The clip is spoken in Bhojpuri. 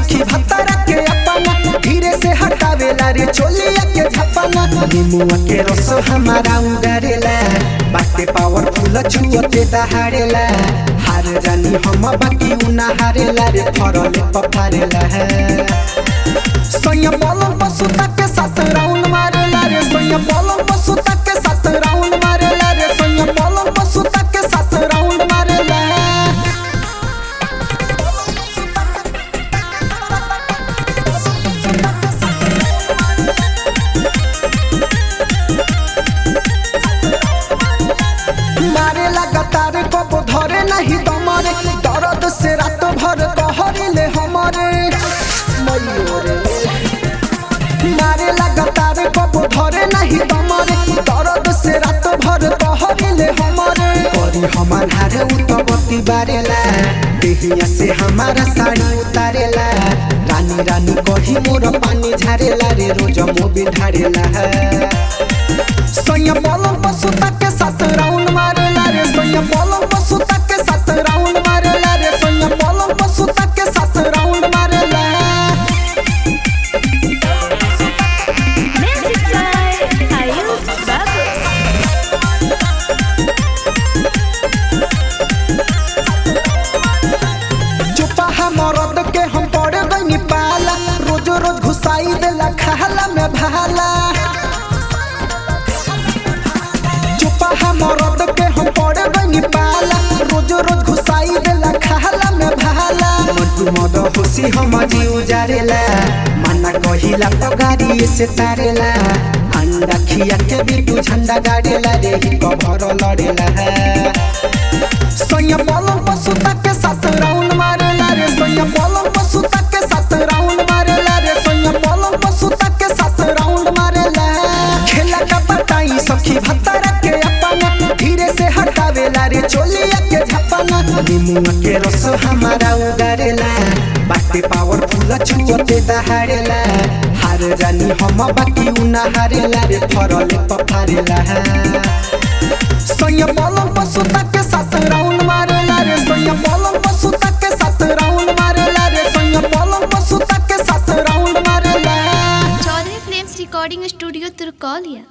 सखी भत्तरा के अपना धीरे से हटावेला रे चोलिया के झपना। नीमुआ के रस हमारा उगारेला बाटे पावरफुल छुअते दहाड़ेला। हार जानी हम बाकी उना हारेला रे फरले पफारेला है। सोया पलंग पर सुता के साथ राउंड मारेला रे। सोया पलंग पर सुता के साथ राउंड मारेला रे। सोया पलंग पर सुता के साथ राउंड मारेला। मारे लगातार कबो धरे नहीं दमरे दर्द से रात भर कहरिले हमारे मयूरे। मारे लगातार कबो धरे नहीं दमरे दर्द से रात भर कहरिले हमारे। करी हमार हारे उतबती बारेला देहिया से हमारा साड़ी उतारेला। रानी रानी कही मोर पानी झारेला रे रोज मोबिल ढारेला है। सोया पलंग पर सुता के साथ राउंड मारेला रे। सोया पलंग पर सुता के साथ राउंड मारेला रे। सोया पलंग पर सुता के साथ राउंड मारेला। चुपा मरद के हम पड़ गई पाला रोज रोज घुसाई देला खाला में भाला। मरद के हम पड़े बनी पाला रोज रोज घुसाई देला खाला में भाला। मधु मद होशी हम जीव जारेला मना कहिला तो गाड़ी से तारेला। अंडा खिया के बिटू झंडा गाड़ेला रे कभर लड़ेला है। सोया पलंग पर सुता के साथ राउंड मारेला रे। सोया पलंग पर सुता के साथ राउंड मारेला रे। सोया पलंग पर सुता के साथ राउंड मारेला। खेला का बताई सखी भत्तरा के अपना धीरे से हटावेला रे चोलिया के झपना। नीमुआ के रस हमारा उगारेला बाटे पावरफुल छुअते दहाड़ेला। हार जानी हम बाकी उना हारेला रे फरले पफारेला है। सोया पलंग पर सुता के साथ राउंड मारेला रे। सोया पलंग पर सुता के साथ राउंड मारेला रे। सोया पलंग पर सुता के साथ राउंड मारेला। Chaudhary films recording studio Turkaulia.